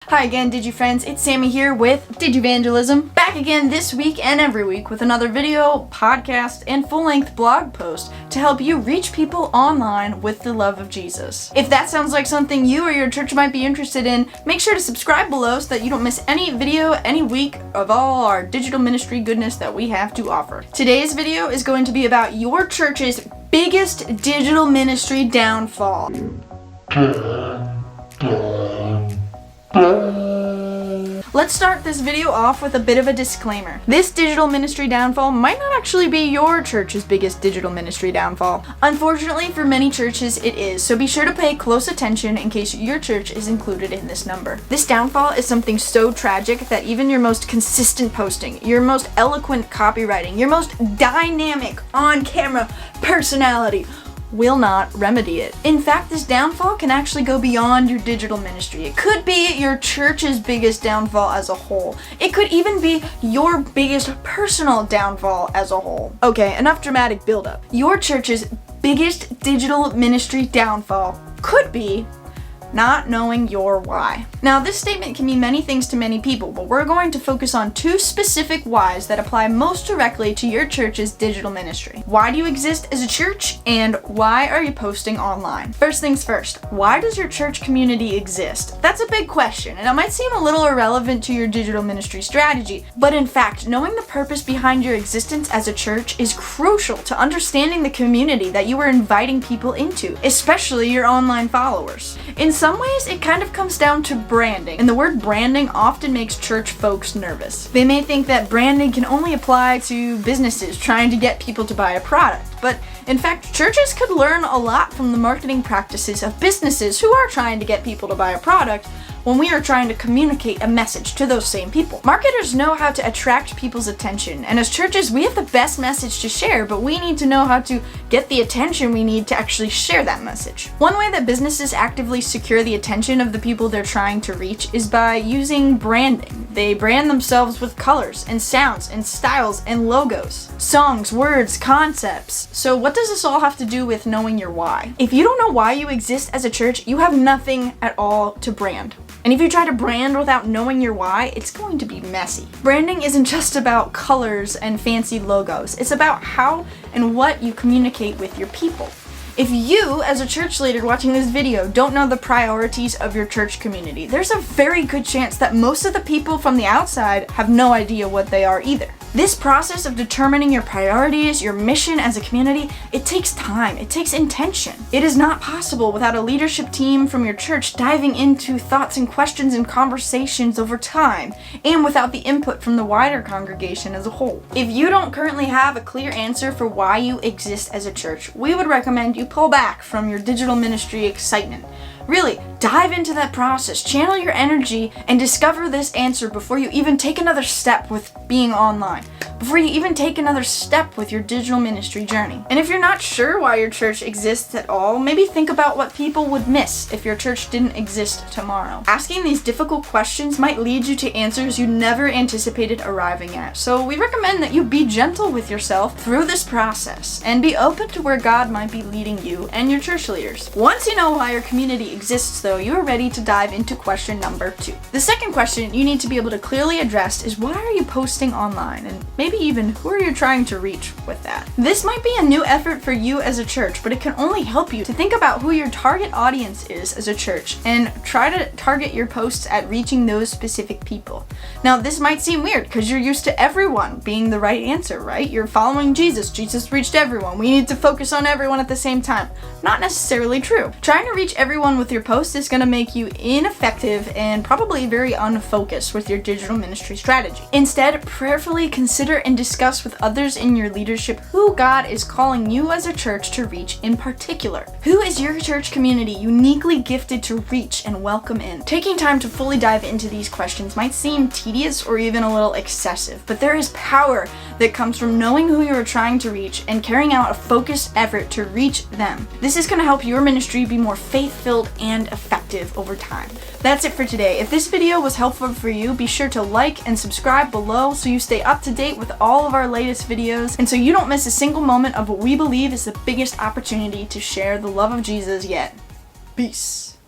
Hi again, Digi friends, it's Sammy here with Digivangelism, back again this week and every week with another video, podcast, and full-length blog post to help you reach people online with the love of Jesus. If that sounds like something you or your church might be interested in, make sure to subscribe below so that you don't miss any video any week of all our digital ministry goodness that we have to offer. Today's video is going to be about your church's biggest digital ministry downfall. Let's start this video off with a bit of a disclaimer. This digital ministry downfall might not actually be your church's biggest digital ministry downfall. Unfortunately, for many churches, it is, so be sure to pay close attention in case your church is included in this number. This downfall is something so tragic that even your most consistent posting, your most eloquent copywriting, your most dynamic on-camera personality will not remedy it. In fact, this downfall can actually go beyond your digital ministry. It could be your church's biggest downfall as a whole. It could even be your biggest personal downfall as a whole. Okay, enough dramatic buildup. Your church's biggest digital ministry downfall could be not knowing your why. Now, this statement can mean many things to many people, but we're going to focus on two specific whys that apply most directly to your church's digital ministry. Why do you exist as a church, and why are you posting online? First things first, why does your church community exist? That's a big question, and it might seem a little irrelevant to your digital ministry strategy, but in fact, knowing the purpose behind your existence as a church is crucial to understanding the community that you are inviting people into, especially your online followers. In some ways, it kind of comes down to branding, and the word branding often makes church folks nervous. They may think that branding can only apply to businesses trying to get people to buy a product, but in fact, churches could learn a lot from the marketing practices of businesses who are trying to get people to buy a product when we are trying to communicate a message to those same people. Marketers know how to attract people's attention, and as churches, we have the best message to share, but we need to know how to get the attention we need to actually share that message. One way that businesses actively secure the attention of the people they're trying to reach is by using branding. They brand themselves with colors and sounds and styles and logos, songs, words, concepts. So what does this all have to do with knowing your why? If you don't know why you exist as a church, you have nothing at all to brand. And if you try to brand without knowing your why, it's going to be messy. Branding isn't just about colors and fancy logos. It's about how and what you communicate with your people. If you, as a church leader watching this video, don't know the priorities of your church community, there's a very good chance that most of the people from the outside have no idea what they are either. This process of determining your priorities, your mission as a community, it takes time, it takes intention. It is not possible without a leadership team from your church diving into thoughts and questions and conversations over time, and without the input from the wider congregation as a whole. If you don't currently have a clear answer for why you exist as a church, we would recommend you pull back from your digital ministry excitement. Really, dive into that process, channel your energy, and discover this answer before you even take another step with being online, before you even take another step with your digital ministry journey. And if you're not sure why your church exists at all, maybe think about what people would miss if your church didn't exist tomorrow. Asking these difficult questions might lead you to answers you never anticipated arriving at, so we recommend that you be gentle with yourself through this process, and be open to where God might be leading you and your church leaders. Once you know why your community exists, though, you are ready to dive into question number 2. The second question you need to be able to clearly address is, why are you posting online? And maybe even, who are you trying to reach with that? This might be a new effort for you as a church, but it can only help you to think about who your target audience is as a church and try to target your posts at reaching those specific people. Now, this might seem weird because you're used to everyone being the right answer, right? You're following Jesus. Jesus reached everyone. We need to focus on everyone at the same time. Not necessarily true. Trying to reach everyone with your post is going to make you ineffective and probably very unfocused with your digital ministry strategy. Instead, prayerfully consider and discuss with others in your leadership who God is calling you as a church to reach in particular. Who is your church community uniquely gifted to reach and welcome in? Taking time to fully dive into these questions might seem tedious or even a little excessive, but there is power that comes from knowing who you are trying to reach and carrying out a focused effort to reach them. This is going to help your ministry be more faith-filled and effective over time. That's it for today. If this video was helpful for you, be sure to like and subscribe below so you stay up to date with all of our latest videos, and so you don't miss a single moment of what we believe is the biggest opportunity to share the love of Jesus yet. Peace.